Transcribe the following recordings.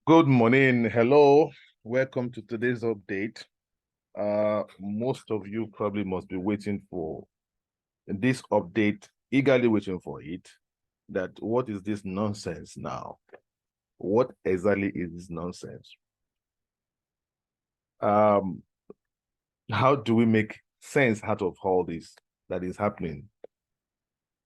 Good morning. Hello. Welcome to today's update. Most of you probably must be waiting for this update, eagerly waiting for it. That what is this nonsense now? What exactly is this nonsense? How do we make sense out of all this that is happening?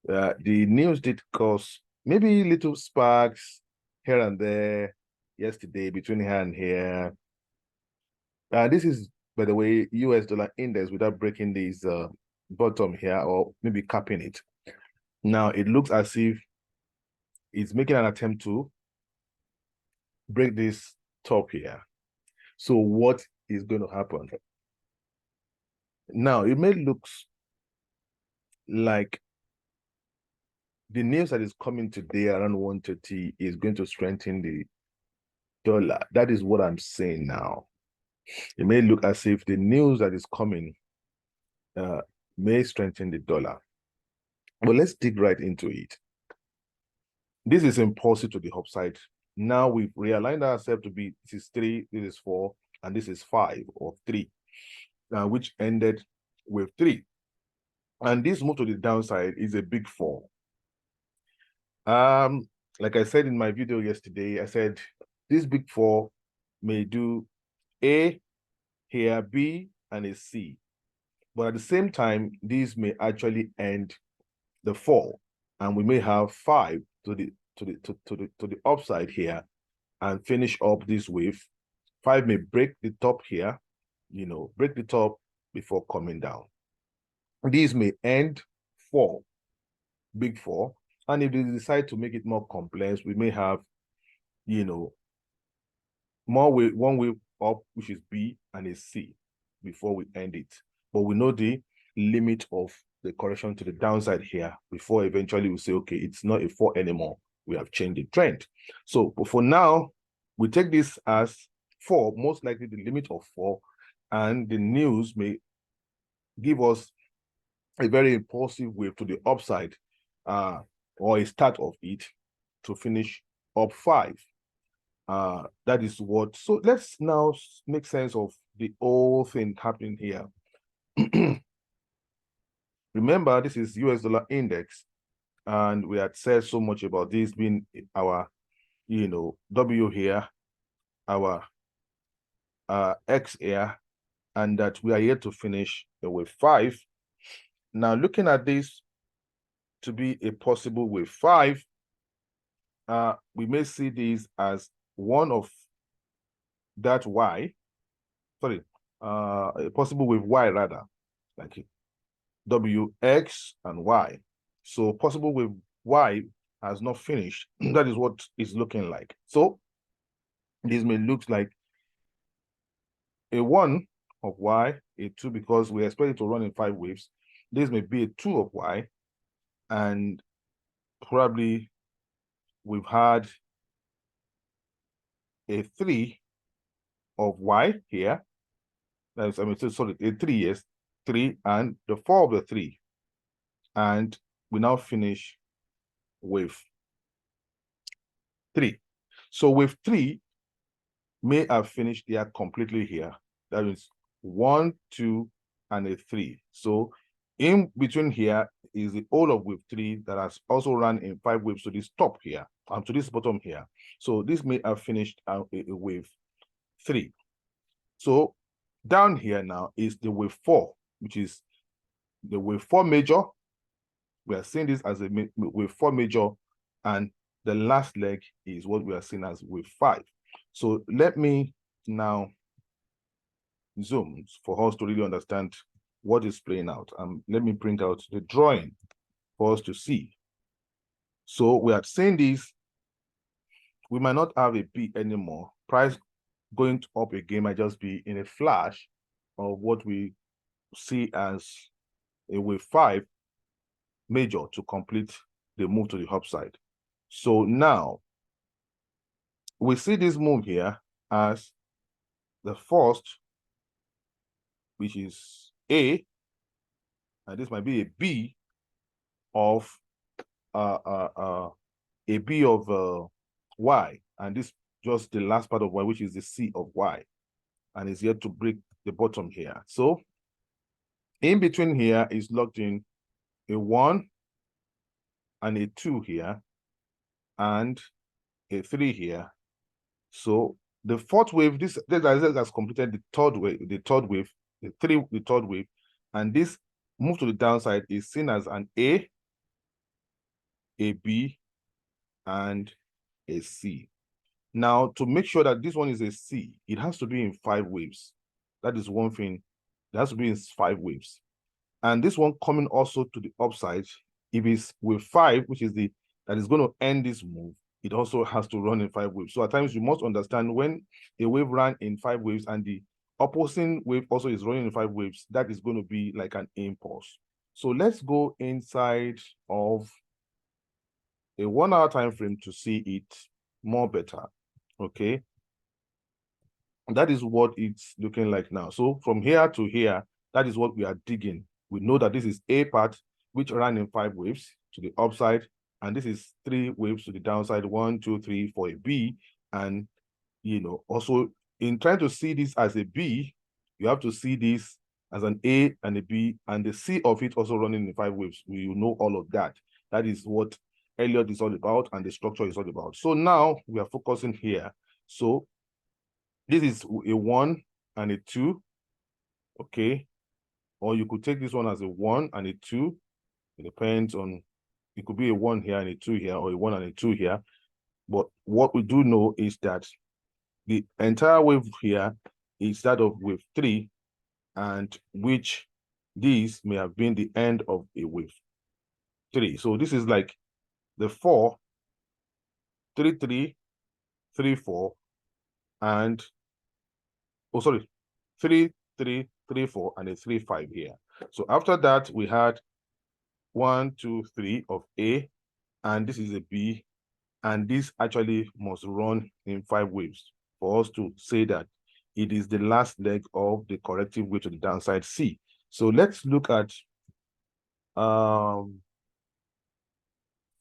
The news did cause maybe little sparks here and there yesterday between here and here. This is, by the way, US dollar index without breaking this bottom here or maybe capping it. Now it looks as if it's making an attempt to break this top here. So what is going to happen? Now it may look like the news that is coming today around 130 is going to strengthen the dollar. That is what I'm saying now. It may look as if the news that is coming may strengthen the dollar. But let's dig right into it. This is impulsive to the upside. Now we've realigned ourselves to be, this is 3, this is 4, and this is 5 or 3, which ended with 3. And this move to the downside is a big fall. Like I said in my video yesterday, I said this big fall may do A here, B, and a C. But at the same time, these may actually end the fall, and we may have 5 to the upside here and finish up this wave. 5 may break the top here, break the top before coming down. These may end 4, big 4. And if they decide to make it more complex, we may have, more wave, one wave up, which is B, and a C before we end it. But we know the limit of the correction to the downside here before eventually we say, okay, it's not a 4 anymore. We have changed the trend. So for now, we take this as 4, most likely the limit of 4, and the news may give us a very impulsive wave to the upside, or a start of it to finish up 5. That is what. So let's now make sense of the whole thing happening here. Remember, this is US dollar index, and we had said so much about this being our, W here, our X here, and that we are here to finish with 5. Now, looking at this to be a possible with 5, we may see this as one of that Y, sorry, a possible with Y rather, like WX and Y. So possible with Y has not finished. That is what it's looking like. So this may look like a 1 of Y, a 2, because we expect it to run in 5 waves. This may be a 2 of Y, and probably we've had a 3 of Y here. That's, sorry, a 3, yes, 3, and the 4 of the 3. And we now finish with 3. So with 3 may have finished here completely here. That means 1, 2, and a 3. So in between here is the whole of wave 3 that has also run in 5 waves to this top here, and to this bottom here. So this may have finished a wave 3. So down here now is the wave 4, which is the wave 4 major. We are seeing this as a wave 4 major, and the last leg is what we are seeing as wave 5. So let me now zoom for us to really understand what is playing out. Let me print out the drawing for us to see. So we are saying this, we might not have a B anymore. Price going up again might just be in a flash of what we see as a wave 5 major to complete the move to the upside. So now we see this move here as the first, which is A, and this might be a B of a B of Y, and this just the last part of Y, which is the C of Y, and is yet to break the bottom here. So in between here is locked in a 1 and a 2 here, and a 3 here. So the fourth wave, this has completed the third wave, the third wave, and this move to the downside is seen as an A, B, and a C. Now, to make sure that this one is a C, it has to be in 5 waves. That is one thing. It has to be in 5 waves. And this one coming also to the upside, if it's with 5, which is that is going to end this move, it also has to run in 5 waves. So at times you must understand when a wave ran in 5 waves and the opposing wave also is running in 5 waves, that is going to be like an impulse. So let's go inside of a 1 hour time frame to see it more better. Okay. That is what it's looking like now. So from here to here, that is what we are digging. We know that this is a part which ran in 5 waves to the upside, and this is 3 waves to the downside, 1, 2, 3 for a B. And also in trying to see this as a B, you have to see this as an A and a B, and the C of it also running in 5 waves. We know all of that. That is what Elliott is all about, and the structure is all about. So now we are focusing here. So this is a 1 and a 2, okay? Or you could take this one as a 1 and a 2. It depends on, it could be a 1 here and a 2 here, or a 1 and a 2 here. But what we do know is that the entire wave here is that of wave 3, and which this may have been the end of a wave 3. So this is like the 4, 3, 3, 3, 4, and 3, 3, 3, 4, and a 3, 5 here. So after that, we had 1, 2, 3 of A, and this is a B, and this actually must run in 5 waves for us to say that it is the last leg of the corrective wave to the downside C. So let's look at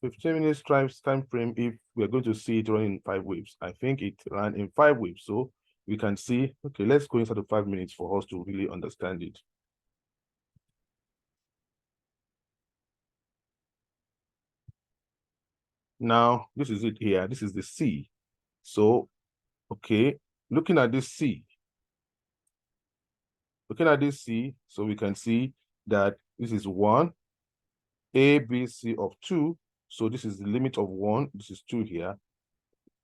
15 minutes time frame if we're going to see it run in 5 waves. I think it ran in 5 waves, so we can see, okay, let's go inside the 5 minutes for us to really understand it. Now, this is it here. This is the C. So, okay, looking at this C, so we can see that this is 1, A, B, C of 2. So this is the limit of 1. This is 2 here.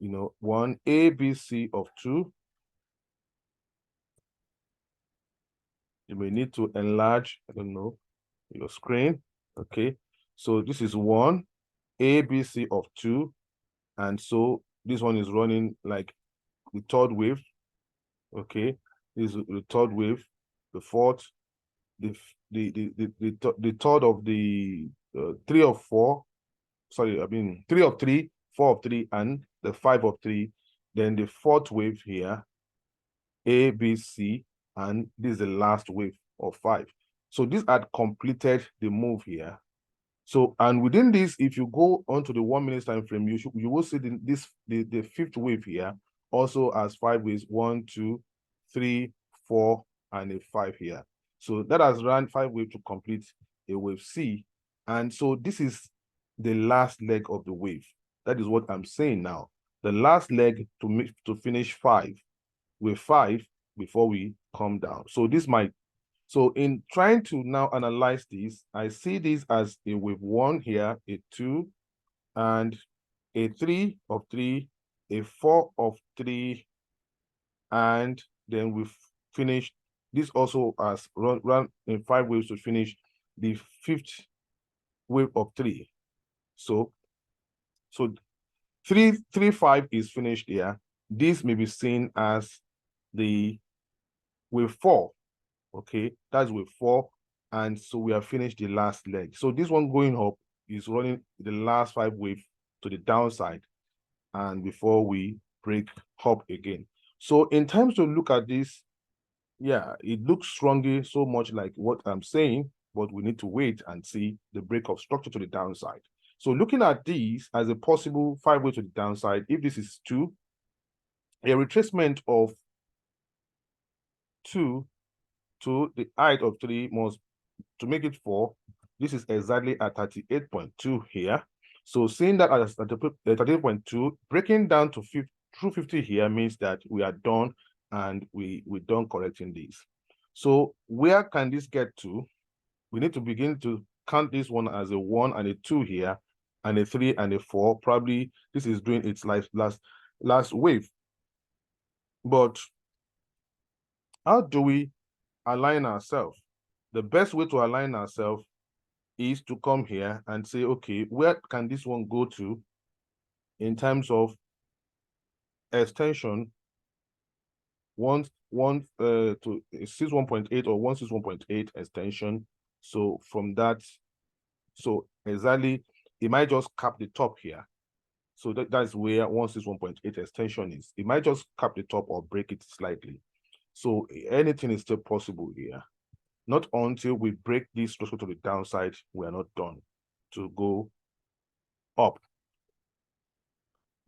1, A, B, C of 2. You may need to enlarge, I don't know, your screen. Okay, so this is 1, A, B, C of 2. And so this one is running like the 3rd wave. Okay, this is the 3rd wave, the 4th, the 3rd of the 3 of 4. Sorry, I mean 3 of 3, 4 of 3, and the 5 of 3. Then the 4th wave here, A, B, C, and this is the last wave of 5. So this had completed the move here. So, and within this, if you go onto the 1 minute time frame, you will see the 5th wave here also as 5 waves, 1, 2, 3, 4, and a 5 here. So that has run 5 waves to complete a wave C. And so this is the last leg of the wave. That is what I'm saying now. The last leg to finish 5 with 5 before we come down. So this might, so in trying to now analyze this, I see this as a wave 1 here, a 2, and a 3 of 3, a 4 of 3, and then we've finished this also as run in 5 waves to finish the 5th wave of 3. So 3, 3, 5 is finished here. This may be seen as the wave 4. Okay, that's wave 4, and so we have finished the last leg. So this one going up is running the last 5 waves to the downside, and before we break up again. So in terms to look at this, yeah, it looks strongly so much like what I'm saying, but we need to wait and see the break of structure to the downside. So looking at these as a possible 5 way to the downside, if this is 2, a retracement of 2 to the height of 3 must, to make it 4, this is exactly at 38.2 here. So seeing that as 38.2, breaking down to 50 here means that we are done, and we're done correcting this. So where can this get to? We need to begin to count this one as a 1 and a 2 here, and a 3 and a 4. Probably this is doing its last wave. But how do we align ourselves? The best way to align ourselves is to come here and say, okay, where can this one go to in terms of extension? To 61.8 or 161.8 extension. So from that, so exactly, it might just cap the top here. So that's where 161.8 extension is. It might just cap the top or break it slightly. So anything is still possible here. Not until we break this structure to the downside, we are not done to go up.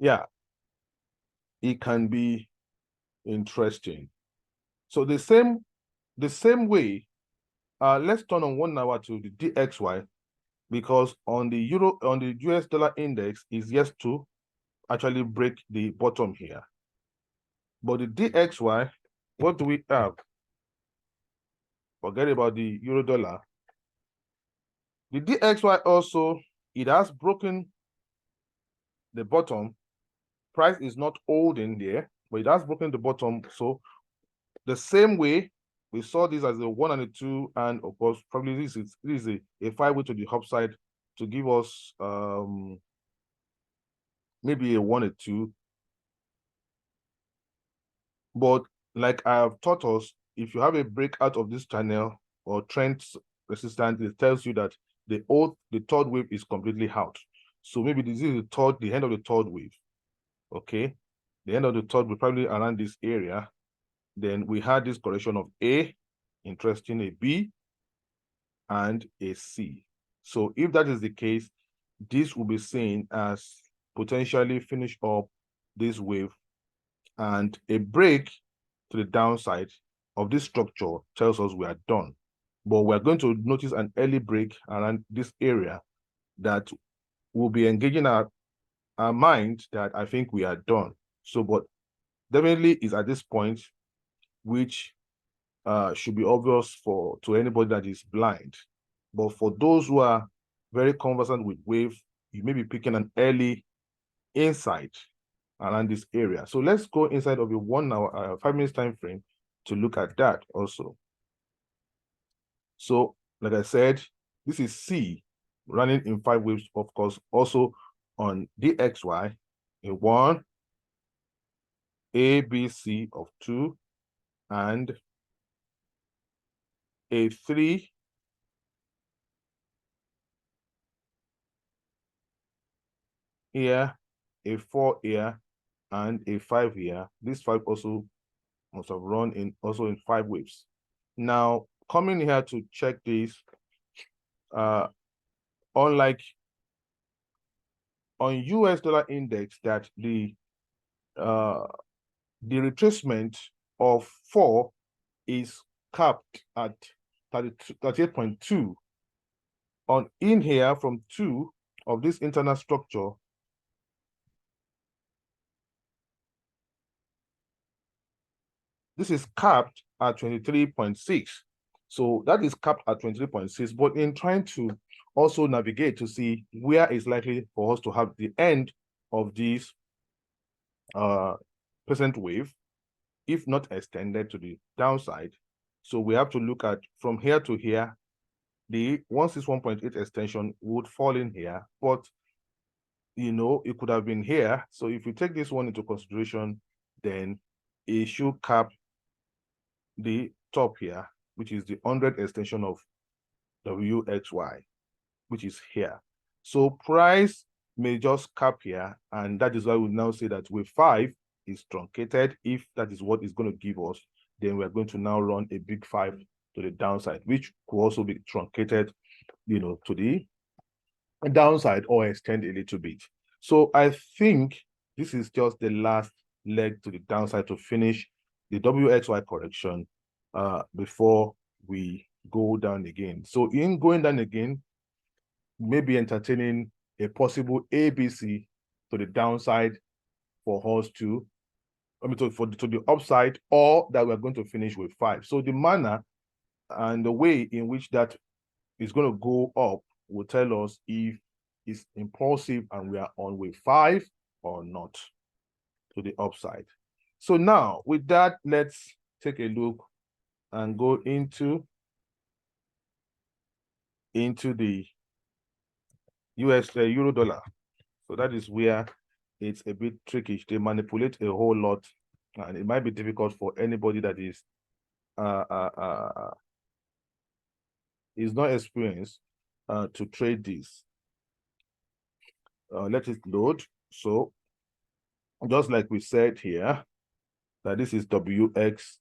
Yeah, it can be interesting. So the same way, let's turn on 1 hour to the DXY, because on the US dollar index is yet to actually break the bottom here. But the DXY, what do we have? Forget about the euro dollar. The DXY also, it has broken the bottom. Price is not holding there, but it has broken the bottom. So the same way we saw this as a 1 and a 2, and of course, probably this is a 5 way to the upside to give us maybe a 1 or 2. But like I have taught us, if you have a break out of this channel or trend resistance, it tells you that the third wave is completely out. So maybe this is the end of the third wave. Okay, the end of the third wave, probably around this area. Then we had this correction of A, interesting, a B, and a C. So if that is the case, this will be seen as potentially finish up this wave, and a break to the downside of this structure tells us we are done. But we're going to notice an early break around this area that will be engaging our mind that I think we are done. So, but definitely is at this point, which should be obvious to anybody that is blind. But for those who are very conversant with wave, you may be picking an early insight around this area. So let's go inside of a 1 hour, 5 minutes time frame to look at that also. So, like I said, this is C running in 5 waves, of course, also on DXY, a 1, A, B, C of 2, and a 3, here, a 4 here, and a 5 here. This 5 also must have run in 5 waves. Now, coming here to check this, unlike on US dollar index, that the retracement of 4 is capped at 38.2. On in here from 2 of this internal structure, this is capped at 23.6. So that is capped at 23.6. But in trying to also navigate to see where is likely for us to have the end of this present wave, if not extended to the downside. So we have to look at from here to here, the 161.8 extension would fall in here, but you know, it could have been here. So if we take this one into consideration, then it should cap the top here, which is the 100 extension of WXY, which is here. So price may just cap here, and that is why we now say that wave 5 is truncated. If that is what is going to give us, then we're going to now run a big 5 to the downside, which could also be truncated, you know, to the downside or extend a little bit. So I think this is just the last leg to the downside to finish the WXY correction before we go down again. So in going down again, maybe entertaining a possible ABC to the downside for us to, to the upside, or that we're going to finish with 5. So the manner and the way in which that is going to go up will tell us if it's impulsive and we are on wave 5 or not to the upside. So now with that, let's take a look and go into the US euro dollar. So that is where it's a bit tricky. They manipulate a whole lot, and it might be difficult for anybody that is not experienced to trade this. Let it load. So just like we said here, that this is WX,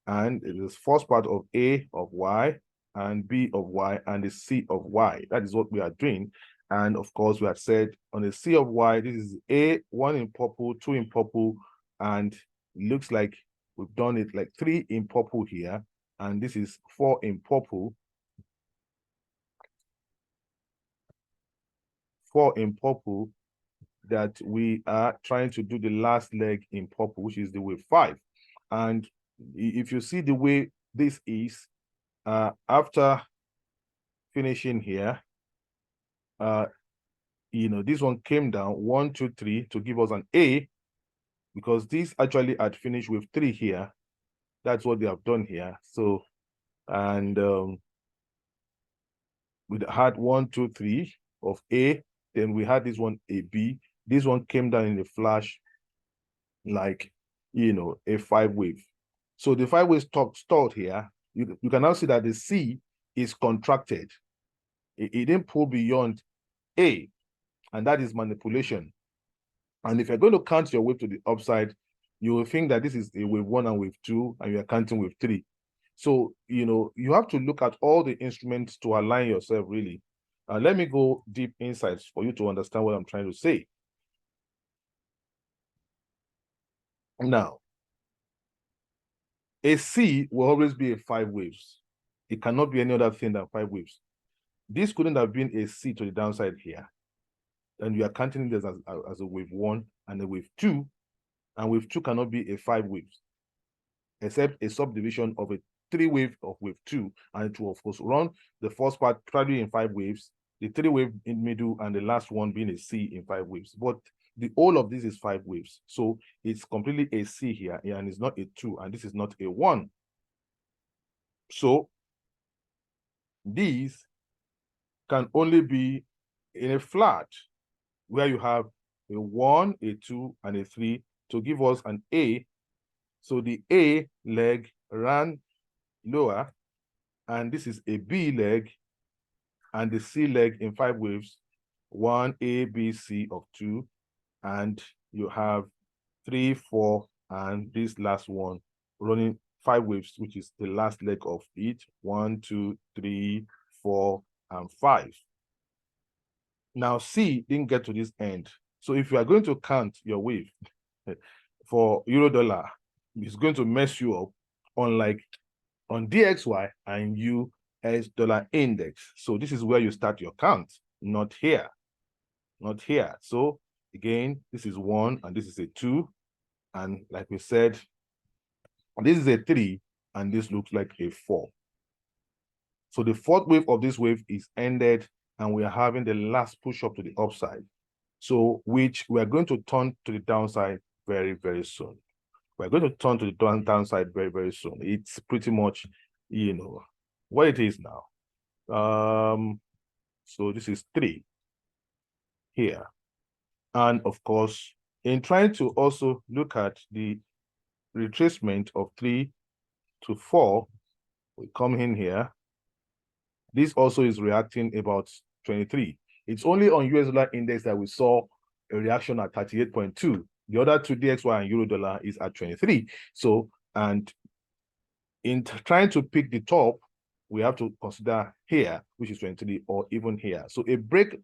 and it is first part of A of Y and B of Y and the C of Y. That is what we are doing. And of course, we have said on the C of Y, this is A, 1 in purple, 2 in purple, and it looks like we've done it like 3 in purple here, and this is 4 in purple. 4 in purple that we are trying to do the last leg in purple, which is the wave 5. And if you see the way this is, after finishing here, this one came down 1, 2, 3 to give us an A, because this actually had finished with 3 here. That's what they have done here. So, and we had 1, 2, 3 of A, then we had this one a B. This one came down in a flash, like a 5 wave. So the 5 wave stalled here. You can now see that the C is contracted. It didn't pull beyond A, and that is manipulation. And if you're going to count your wave to the upside, you will think that this is a wave 1 and wave 2, and you're counting wave 3. So, you have to look at all the instruments to align yourself, really. Let me go deep insights for you to understand what I'm trying to say. Now, a C will always be a 5 waves. It cannot be any other thing than 5 waves. This couldn't have been a C to the downside here. And you are counting this as a wave 1 and a wave 2. And wave 2 cannot be a 5 waves, except a subdivision of a 3 wave of wave 2. And it will, of course, run the first part probably in 5 waves, the 3 wave in middle, and the last one being a C in 5 waves. But the whole of this is 5 waves. So it's completely a C here, and it's not a 2, and this is not a 1. So these can only be in a flat where you have a 1, a 2, and a 3 to give us an A. So the A leg ran lower, and this is a B leg, and the C leg in 5 waves, 1 A, B, C of 2, and you have 3, 4, and this last one running 5 waves, which is the last leg of it, 1, 2, 3, 4, and 5. Now C didn't get to this end. So if you are going to count your wave for euro dollar, it's going to mess you up, unlike on DXY and US dollar index. So this is where you start your count, not here, not here. So again, this is 1 and this is a 2. And like we said, this is a 3 and this looks like a 4. So the 4th wave of this wave is ended, and we are having the last push up to the upside. So which we are going to turn to the downside very, very soon. We're going to turn to the downside very, very soon. It's pretty much, what it is now. So this is 3 here. And of course, in trying to also look at the retracement of 3 to 4, we come in here. This also is reacting about 23. It's only on US dollar index that we saw a reaction at 38.2. The other two, DXY and euro dollar, is at 23. So, and in trying to pick the top, we have to consider here, which is 23, or even here. So a break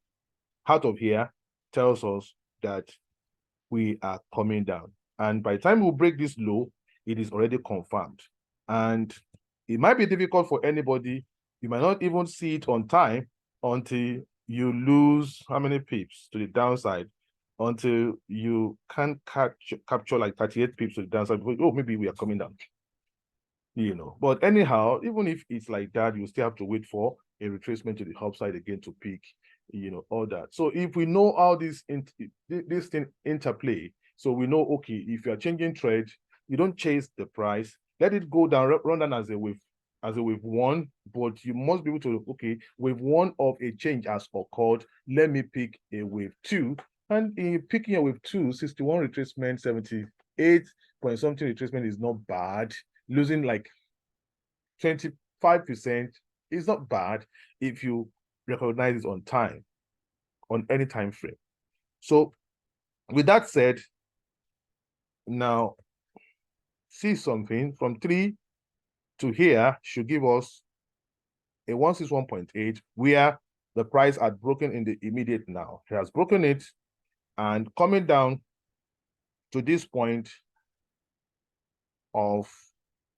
out of here tells us that we are coming down. And by the time we break this low, it is already confirmed. And it might be difficult for anybody. You might not even see it on time until you lose how many pips to the downside, until you can't capture like 38 pips to the downside. Oh, maybe we are coming down. You know, but anyhow, even if it's like that, you still have to wait for a retracement to the upside again to peak, you know, all that. So if we know how this thing interplay, so we know, okay, if you are changing trade, you don't chase the price, let it go down, run down as a wave one, but you must be able to, okay, wave one of a change has occurred, let me pick a wave two. And in picking a wave two, 61 retracement, 78 point something retracement is not bad. Losing like 25% is not bad if you recognize it on time, on any time frame. So with that said, now see something from 3 to here should give us a 161.8 where the price had broken in the immediate now. It has broken it and coming down to this point of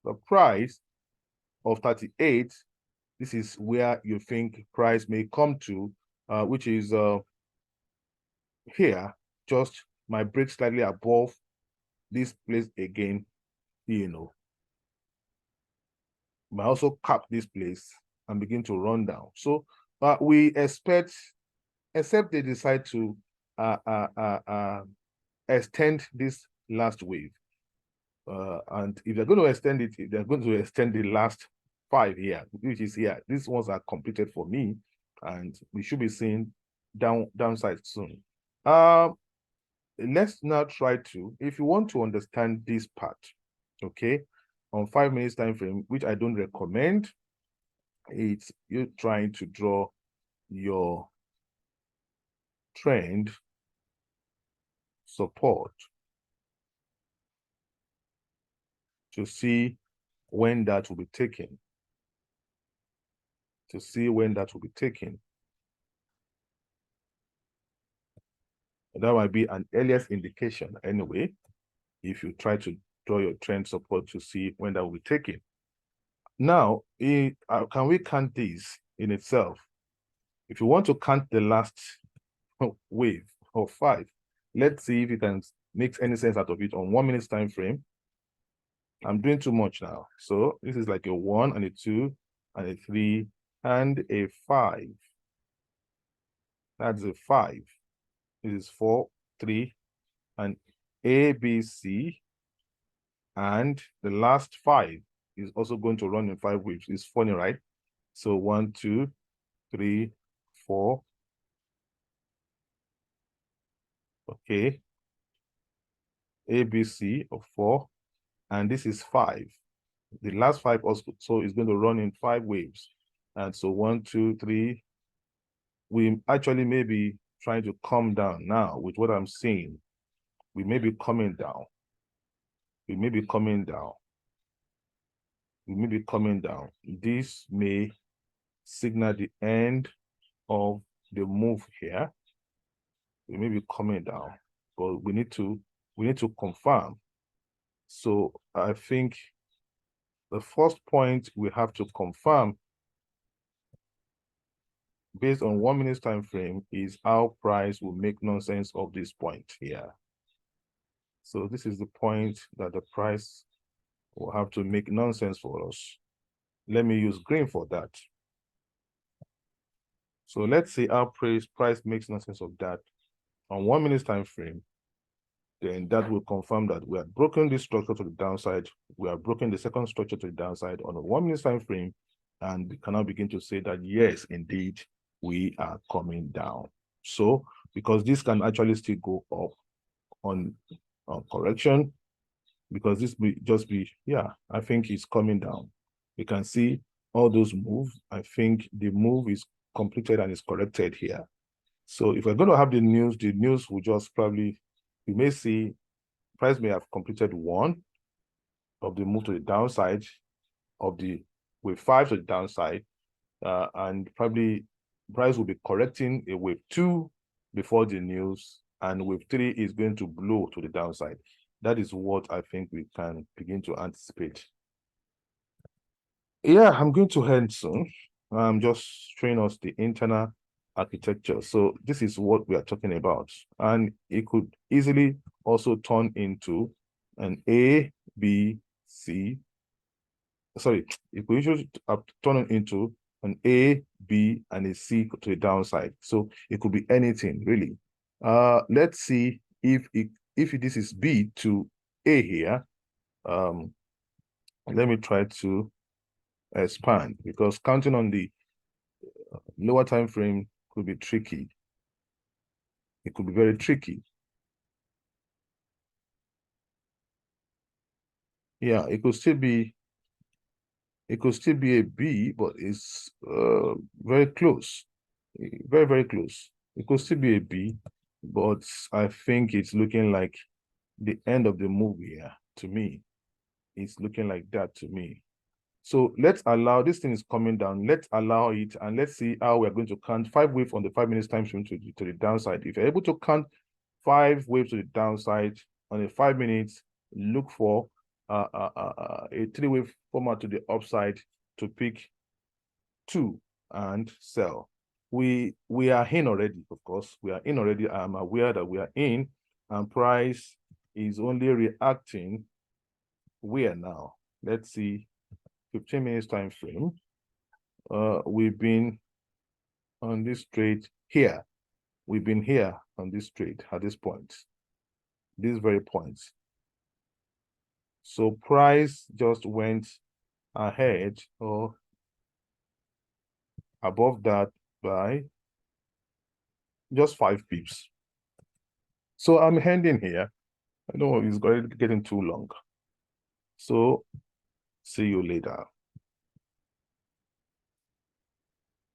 the price of 38, this is where you think price may come to, which is here, just my break slightly above this place again, you know. Might also cap this place and begin to run down. So we expect, except they decide to extend this last wave. And if they're going to extend it, they're going to extend the last 5 here, which is here. These ones are completed for me, and we should be seeing downside soon. Let's now try to, if you want to understand this part, okay, on 5 minutes time frame, which I don't recommend, it's you trying to draw your trend support to see when that will be taken. To see when that will be taken. That might be an earliest indication anyway, if you try to draw your trend support to see when that will be taken. Now, can we count this in itself? If you want to count the last wave of 5, let's see if you can make any sense out of it on 1 minute time frame. I'm doing too much now. So this is like a 1 and a 2 and a 3 and a 5. That's a 5. This is 4, 3, and A, B, C. And the last 5 is also going to run in 5 waves. It's funny, right? So 1, 2, 3, 4. Okay. A, B, C of 4. And this is 5. The last 5 also so is going to run in 5 waves. And so 1, 2, 3. We actually may be trying to come down now with what I'm seeing. We may be coming down. We may be coming down. We may be coming down. This may signal the end of the move here. We may be coming down, but we need to confirm. So I think the first point we have to confirm based on 1 minute time frame is how price will make nonsense of this point here. So this is the point that the price will have to make nonsense for us. Let me use green for that. So let's see how price makes nonsense of that on 1 minute time frame. Then that will confirm that we have broken this structure to the downside. We have broken the second structure to the downside on a 1 minute time frame, and we can now begin to say that yes, indeed, we are coming down. So because this can actually still go up on correction, because this will just be, yeah, I think it's coming down. You can see all those moves. I think the move is completed and is corrected here. So if we're going to have the news will just probably, we may see price may have completed 1 of the move to the downside of the wave 5 to the downside, and probably price will be correcting a wave 2 before the news, and wave 3 is going to blow to the downside. that is what I think we can begin to anticipate. Yeah, I'm going to end soon. I'm just showing us the internal architecture. So this is what we are talking about. And it could easily also turn into an A, B, C. Sorry, it could usually turn into an A, B, and a C to the downside. So it could be anything, really. Let's see if this is B to A here. Let me try to expand, because counting on the lower time frame could be tricky. It could be very tricky. Yeah, it could still be a B, but it's very close. Very, very close. It could still be a B, but I think it's looking like the end of the movie here to me. It's looking like that to me. So let's allow, this thing is coming down. Let's allow it, and let's see how we're going to count 5 waves on the 5 minutes time frame to the downside. If you're able to count 5 waves to the downside on a 5 minutes, look for a 3-wave format to the upside to pick 2 and sell. We are in already, of course. We are in already. I'm aware that we are in, and price is only reacting where now? Let's see. 15 minutes time frame. We've been on this trade here. We've been here on this trade at this point, these very points. So price just went ahead or above that by just 5 pips. So I'm ending here. I know it's getting too long. So see you later.